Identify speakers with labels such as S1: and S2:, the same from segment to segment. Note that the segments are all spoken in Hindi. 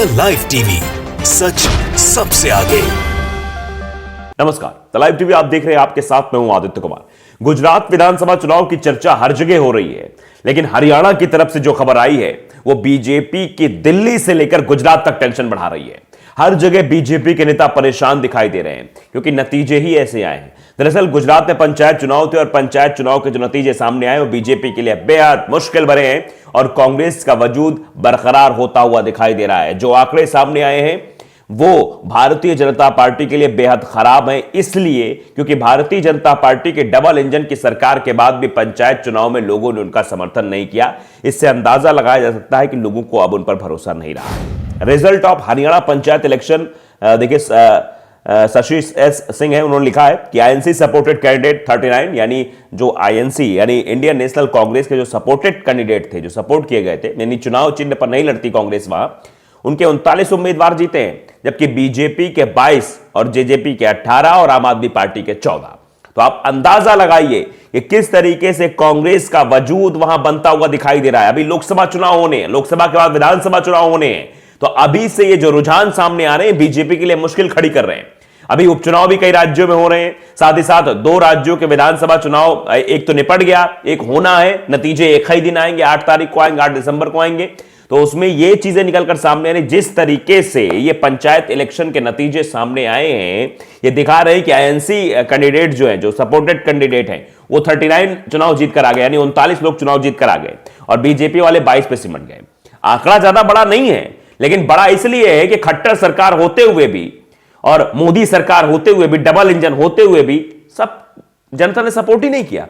S1: द लाइव टीवी, सच सबसे आगे।
S2: नमस्कार, द लाइव टीवी आप देख रहे हैं, आपके साथ मैं हूं आदित्य कुमार। गुजरात विधानसभा चुनाव की चर्चा हर जगह हो रही है, लेकिन हरियाणा की तरफ से जो खबर आई है वो बीजेपी की दिल्ली से लेकर गुजरात तक टेंशन बढ़ा रही है। हर जगह बीजेपी के नेता परेशान दिखाई दे रहे हैं क्योंकि नतीजे ही ऐसे आए हैं। दरअसल गुजरात में पंचायत चुनाव थे और पंचायत चुनाव के जो नतीजे सामने आए वो बीजेपी के लिए बेहद मुश्किल भरे हैं और कांग्रेस का वजूद बरकरार होता हुआ दिखाई दे रहा है। जो आंकड़े सामने आए हैं वो भारतीय जनता पार्टी के लिए बेहद खराब है, इसलिए क्योंकि भारतीय जनता पार्टी के डबल इंजन की सरकार के बाद भी पंचायत चुनाव में लोगों ने उनका समर्थन नहीं किया। इससे अंदाजा लगाया जा सकता है कि लोगों को अब उन पर भरोसा नहीं रहा। Result of Haryana panchayat election देखिए, शशि एस सिंह है, उन्होंने लिखा है कि आईएनसी सपोर्टेड कैंडिडेट 39, यानी जो आईएनसी यानी इंडियन नेशनल कांग्रेस के जो सपोर्टेड कैंडिडेट थे, जो सपोर्ट किए गए थे, यानी चुनाव चिन्ह पर नहीं लड़ती कांग्रेस, वहां उनके 39 उम्मीदवार जीते हैं, जबकि बीजेपी के 22 और जेजेपी के 18 और आम आदमी पार्टी के 14। तो आप अंदाजा लगाइए कि किस तरीके से कांग्रेस का वजूद वहां बनता हुआ दिखाई दे रहा है। अभी लोकसभा चुनाव होने हैं, लोकसभा के बाद विधानसभा चुनाव होने हैं, तो अभी से ये जो रुझान सामने आ रहे हैं बीजेपी के लिए मुश्किल खड़ी कर रहे हैं। अभी उपचुनाव भी कई राज्यों में हो रहे हैं, साथ ही साथ 2 राज्यों के विधानसभा चुनाव, एक तो निपट गया, एक होना है, नतीजे एक ही दिन आएंगे, 8 तारीख को आएंगे, 8 दिसंबर को आएंगे। तो उसमें ये चीजें निकलकर सामने आ रही, जिस तरीके से ये पंचायत इलेक्शन के नतीजे सामने आए हैं, ये दिखा रहे हैं कि आईएनसी कैंडिडेट जो है, जो सपोर्टेड कैंडिडेट हैं, वो 39 चुनाव जीतकर आ गए, यानी 39 लोग चुनाव जीतकर आ गए और बीजेपी वाले 22 पे सिमट गए। आंकड़ा ज्यादा बड़ा नहीं है, लेकिन बड़ा इसलिए है कि खट्टर सरकार होते हुए भी और मोदी सरकार होते हुए भी, डबल इंजन होते हुए भी सब जनता ने सपोर्ट ही नहीं किया,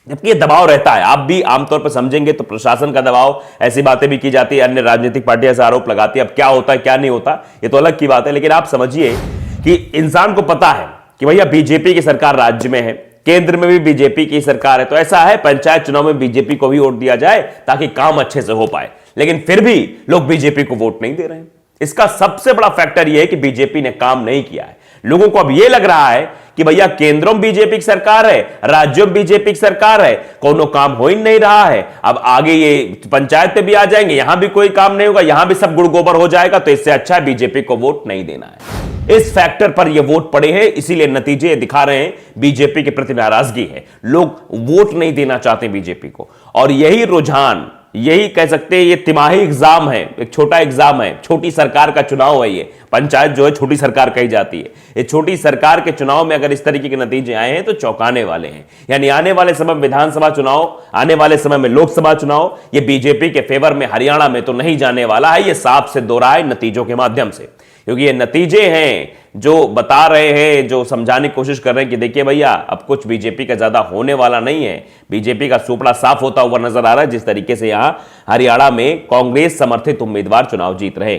S2: जबकि ये दबाव रहता है। आप भी आमतौर पर समझेंगे तो प्रशासन का दबाव, ऐसी बातें भी की जाती है, अन्य राजनीतिक पार्टियां ऐसा आरोप लगाती है। अब क्या होता है क्या नहीं होता ये तो अलग की बात है, लेकिन आप समझिए कि इंसान को पता है कि भैया बीजेपी की सरकार राज्य में है, केंद्र में भी बीजेपी की सरकार है, तो ऐसा है पंचायत चुनाव में बीजेपी को भी वोट दिया जाए ताकि काम अच्छे से हो पाए, लेकिन फिर भी लोग बीजेपी को वोट नहीं दे रहे हैं। इसका सबसे बड़ा फैक्टर यह है कि बीजेपी ने काम नहीं किया है। लोगों को अब यह लग रहा है कि भैया केंद्रों में बीजेपी की सरकार है, राज्यों में बीजेपी की सरकार है, कोनो काम हो ही नहीं रहा है, अब आगे ये पंचायत पे भी आ जाएंगे, यहां भी कोई काम नहीं होगा, यहां भी सब गुड़ गोबर हो जाएगा, तो इससे अच्छा है बीजेपी को वोट नहीं देना है। इस फैक्टर पर ये वोट पड़े हैं, इसीलिए नतीजे दिखा रहे हैं बीजेपी के प्रति नाराजगी है, लोग वोट नहीं देना चाहते बीजेपी को। और यही रुझान, यही कह सकते हैं ये तिमाही एग्जाम है, एक छोटा एग्जाम है, छोटी सरकार का चुनाव है। ये पंचायत जो है छोटी सरकार कही जाती है, ये छोटी सरकार के चुनाव में अगर इस तरीके के नतीजे आए हैं तो चौंकाने वाले हैं। यानी आने वाले समय में विधानसभा चुनाव, आने वाले समय में लोकसभा चुनाव, ये बीजेपी के फेवर में हरियाणा में तो नहीं जाने वाला है, ये साफ से दो राय नतीजों के माध्यम से, क्योंकि ये नतीजे हैं जो बता रहे हैं, जो समझाने की कोशिश कर रहे हैं कि देखिए भैया अब कुछ बीजेपी का ज्यादा होने वाला नहीं है, बीजेपी का सुपड़ा साफ होता हुआ नजर आ रहा है, जिस तरीके से यहां हरियाणा में कांग्रेस समर्थित उम्मीदवार चुनाव जीत रहे।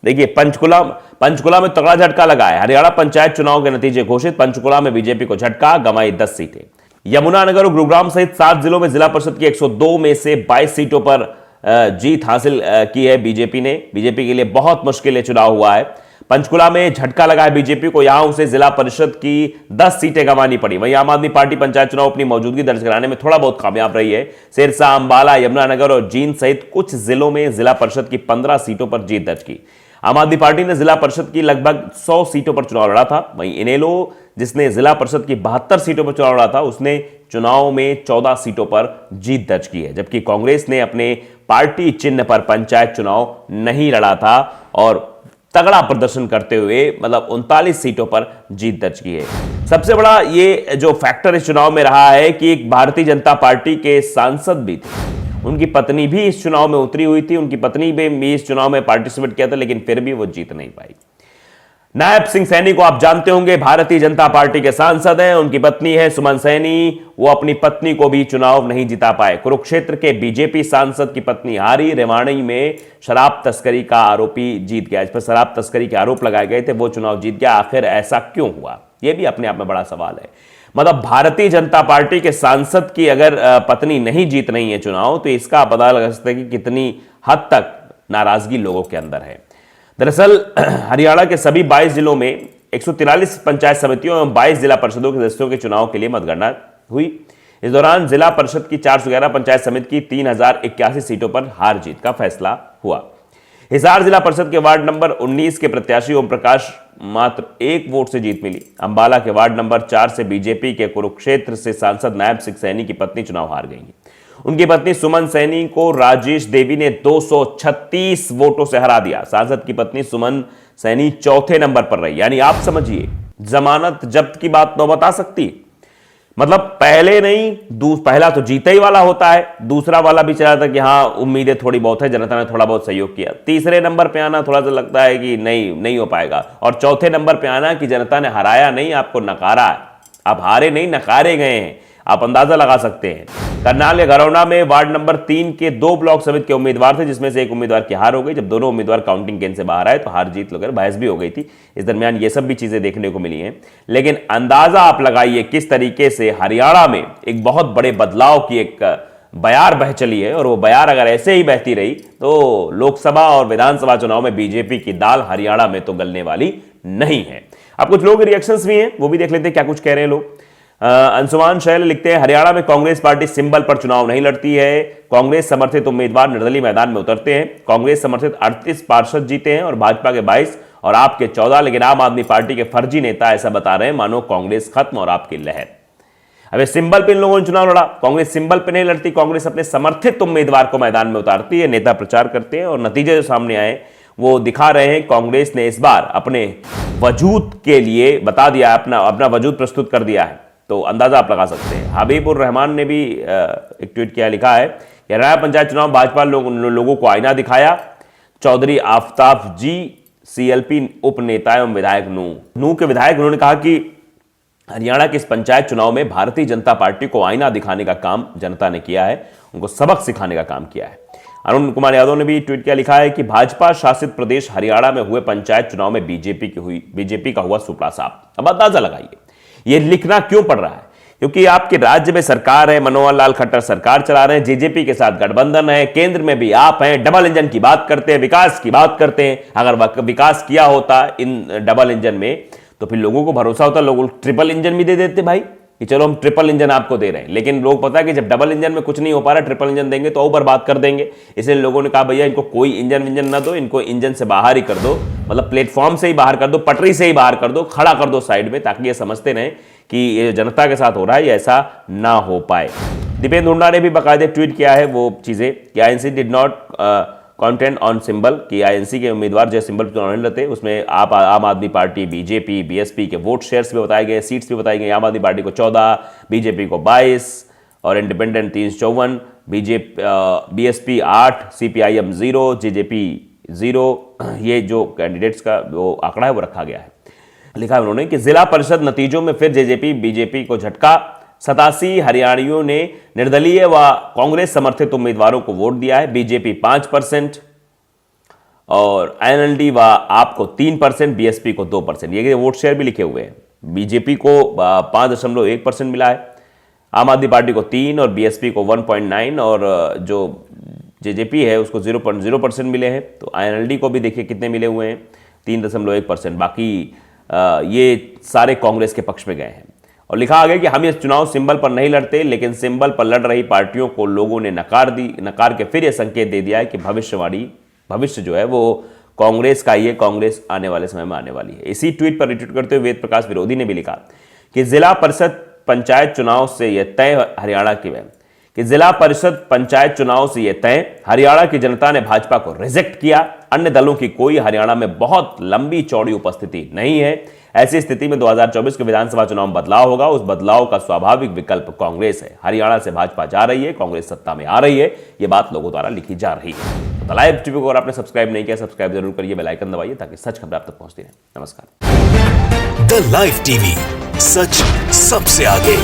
S2: देखिए पंचकुला में तगड़ा झटका लगा है। हरियाणा पंचायत चुनाव के नतीजे घोषित, पंचकुला में बीजेपी को झटका, गंवाई 10 सीटें। यमुनानगर और गुरुग्राम सहित 7 जिलों में जिला परिषद की 102 में से 22 सीटों पर जीत हासिल की है बीजेपी ने। बीजेपी के लिए बहुत मुश्किल चुनाव हुआ है। पंचकुला में झटका लगा है बीजेपी को, यहां उसे जिला परिषद की 10 सीटें गंवानी पड़ी। वहीं आम आदमी पार्टी पंचायत चुनाव अपनी मौजूदगी दर्ज कराने में थोड़ा बहुत कामयाब रही है। सिरसा, अंबाला, यमुनानगर और जींद सहित कुछ जिलों में जिला परिषद की 15 सीटों पर जीत दर्ज की। आम आदमी पार्टी ने जिला परिषद की लगभग 100 सीटों पर चुनाव लड़ा था। वहीं इनेलो, जिसने जिला परिषद की 72 सीटों पर चुनाव लड़ा था, उसने चुनाव में 14 सीटों पर जीत दर्ज की है, जबकि कांग्रेस ने अपने पार्टी चिन्ह पर पंचायत चुनाव नहीं लड़ा था और तगड़ा प्रदर्शन करते हुए मतलब 39 सीटों पर जीत दर्ज की है। सबसे बड़ा ये जो फैक्टर इस चुनाव में रहा है कि एक भारतीय जनता पार्टी के सांसद भी थे, उनकी पत्नी भी इस चुनाव में उतरी हुई थी, उनकी पत्नी भी इस चुनाव में पार्टिसिपेट किया था, लेकिन फिर भी वो जीत नहीं पाई। नायब सिंह सैनी को आप जानते होंगे, भारतीय जनता पार्टी के सांसद हैं, उनकी पत्नी है सुमन सैनी, वो अपनी पत्नी को भी चुनाव नहीं जिता पाए। कुरुक्षेत्र के बीजेपी सांसद की पत्नी हारी, रेवाड़ी में शराब तस्करी का आरोपी जीत गया, इस पर शराब तस्करी के आरोप लगाए गए थे, वो चुनाव जीत गया। आखिर ऐसा क्यों हुआ, यह भी अपने आप में बड़ा सवाल है। मतलब भारतीय जनता पार्टी के सांसद की अगर पत्नी नहीं जीत रही है चुनाव, तो इसका पता लगा सकता है कि कितनी हद तक नाराजगी लोगों के अंदर है। दरअसल हरियाणा के सभी 22 जिलों में 143 पंचायत समितियों एवं 22 जिला परिषदों के सदस्यों के चुनाव के लिए मतगणना हुई। इस दौरान जिला परिषद की 411 पंचायत समिति की 3081 सीटों पर हार जीत का फैसला हुआ। हिसार जिला परिषद के वार्ड नंबर 19 के प्रत्याशी ओम प्रकाश मात्र 1 वोट से जीत मिली। अंबाला के वार्ड नंबर 4 से बीजेपी के कुरुक्षेत्र से सांसद नायब सिंह सैनी की पत्नी चुनाव हार गई हैं। उनकी पत्नी सुमन सैनी को राजेश देवी ने 236 वोटों से हरा दिया। सांसद की पत्नी सुमन सैनी चौथे नंबर पर रही। यानी आप समझिए, जमानत जब्त की बात नौबत आ सकती। मतलब पहले नहीं, पहला तो जीते ही वाला होता है, दूसरा वाला भी चला था कि हाँ उम्मीदें थोड़ी बहुत है, जनता ने थोड़ा बहुत सहयोग किया। तीसरे नंबर पे आना थोड़ा सा लगता है कि नहीं हो पाएगा। और चौथे नंबर पे आना कि जनता ने हराया नहीं, आपको नकारा है। आप हारे नहीं, नकारे गए हैं। आप अंदाजा लगा सकते हैं। करनाल के घरौना में वार्ड नंबर 3 के 2 ब्लॉक समिति के उम्मीदवार थे, जिसमें से एक उम्मीदवार की हार हो गई। जब दोनों उम्मीदवार काउंटिंग केंद्र से बाहर आए तो हार जीत लेकर बहस भी हो गई थी। इस दरमियान ये सब भी चीजें देखने को मिली हैं। लेकिन अंदाजा आप लगाइए किस तरीके से हरियाणा में एक बहुत बड़े बदलाव की एक बयार बह चली है। और वो बयार अगर ऐसे ही बहती रही तो लोकसभा और विधानसभा चुनाव में बीजेपी की दाल हरियाणा में तो गलने वाली नहीं है। अब कुछ लोगों के रिएक्शंस भी हैं, वो भी देख लेते हैं क्या कुछ कह रहे हैं लोग। अंशुमान शैल लिखते हैं, हरियाणा में कांग्रेस पार्टी सिंबल पर चुनाव नहीं लड़ती है। कांग्रेस समर्थित उम्मीदवार निर्दलीय मैदान में उतरते हैं। कांग्रेस समर्थित 38 पार्षद जीते हैं और भाजपा के 22 और आपके 14। लेकिन आम आदमी पार्टी के फर्जी नेता ऐसा बता रहे हैं मानो कांग्रेस खत्म और आपकी लहर। अब सिंबल पे इन लोगों ने चुनाव लड़ा। कांग्रेस सिंबल पे नहीं लड़ती, कांग्रेस अपने समर्थित उम्मीदवार को मैदान में उतारती है, नेता प्रचार करते हैं और नतीजे जो सामने आए वो दिखा रहे हैं। कांग्रेस ने इस बार अपने वजूद के लिए बता दिया, अपना वजूद प्रस्तुत कर दिया है। तो अंदाजा आप लगा सकते हैं। हबीबुर रहमान ने भी एक ट्वीट किया, लिखा है कि हरियाणा पंचायत चुनाव भाजपा लोगों को आईना दिखाया। चौधरी आफ्ताब जी सीएलपी उप नेता एवं विधायक नूह के विधायक, उन्होंने कहा कि हरियाणा के इस पंचायत चुनाव में भारतीय जनता पार्टी को आईना दिखाने का काम जनता ने किया है, उनको सबक सिखाने का काम किया है। अरुण कुमार यादव ने भी ट्वीट किया, लिखा है कि भाजपा शासित प्रदेश हरियाणा में हुए पंचायत चुनाव में बीजेपी का हुआ सुपड़ा साफ। अब अंदाजा लगाइए ये लिखना क्यों पड़ रहा है, क्योंकि आपके राज्य में सरकार है, मनोहर लाल खट्टर सरकार चला रहे हैं, जेजेपी के साथ गठबंधन है, केंद्र में भी आप हैं, डबल इंजन की बात करते हैं, विकास की बात करते हैं। अगर विकास किया होता इन डबल इंजन में तो फिर लोगों को भरोसा होता, लोग ट्रिपल इंजन भी दे देते भाई कि चलो हम ट्रिपल इंजन आपको दे रहे हैं। लेकिन लोग पता है कि जब डबल इंजन में कुछ नहीं हो पा रहा, ट्रिपल इंजन देंगे तो और बर्बाद कर देंगे। इसलिए लोगों ने कहा भैया इनको कोई इंजन विंजन ना दो, इनको इंजन से बाहर ही कर दो, मतलब प्लेटफॉर्म से ही बाहर कर दो, पटरी से ही बाहर कर दो, खड़ा कर दो साइड में, ताकि ये समझते रहें कि ये जनता के साथ हो रहा है, ये ऐसा ना हो पाए। दीपेंद्र हुड्डा ने भी बाकायदे ट्वीट किया है वो चीजें कि INC did not content on symbol, कि आईएनसी के उम्मीदवार जो सिंबल चुनाव नहीं लड़ते, उसमें आम आदमी पार्टी, बीजेपी, बीएसपी के वोट शेयर्स भी बताए गए, सीट्स भी बताई गई। आम आदमी पार्टी को 14, बीजेपी को 22 और इंडिपेंडेंट 354, बीएसपी 8, सीपीआईएम 0, जेजेपी 0। ये जो कैंडिडेट्स का वो आंकड़ा है वो रखा गया है। लिखा है उन्होंने कि जिला परिषद नतीजों में फिर जेजेपी बीजेपी को झटका। 87 हरियाणियों ने निर्दलीय व कांग्रेस समर्थित उम्मीदवारों को वोट दिया है। बीजेपी 5% और आईएनएलडी व आपको 3%, बीएसपी को 2%। ये वोट शेयर भी लिखे हुए हैं। बीजेपी को 5.1% मिला है, आम आदमी पार्टी को 3 और बीएसपी को 1.9 और जो जेजेपी है उसको 0.0% मिले हैं। तो आईएनएलडी को भी देखिए कितने मिले हुए हैं, 3.1%। बाकी ये सारे कांग्रेस के पक्ष में गए हैं। और लिखा आ गया कि हम इस चुनाव सिंबल पर नहीं लड़ते, लेकिन सिंबल पर लड़ रही पार्टियों को लोगों ने नकार के फिर यह संकेत दे दिया है कि भविष्य जो है वो कांग्रेस का, ये कांग्रेस आने वाले समय में आने वाली है। इसी ट्वीट पर रिट्वीट करते हुए वेद प्रकाश विरोधी ने भी लिखा कि जिला परिषद पंचायत चुनाव से यह तय हरियाणा की जनता ने भाजपा को रिजेक्ट किया। अन्य दलों की कोई हरियाणा में बहुत लंबी चौड़ी उपस्थिति नहीं है। ऐसी स्थिति में 2024 के विधानसभा चुनाव में बदलाव होगा। उस बदलाव का स्वाभाविक विकल्प कांग्रेस है। हरियाणा से भाजपा जा रही है, कांग्रेस सत्ता में आ रही है, यह बात लोगों द्वारा लिखी जा रही है। तो लाइव टीवी को अगर आपने सब्सक्राइब नहीं किया, सब्सक्राइब जरूर करिए, बेल आइकन दबाइए ताकि सच खबर आप तक पहुंचती रहे। नमस्कार।
S1: द लाइव टीवी, सच सबसे आगे।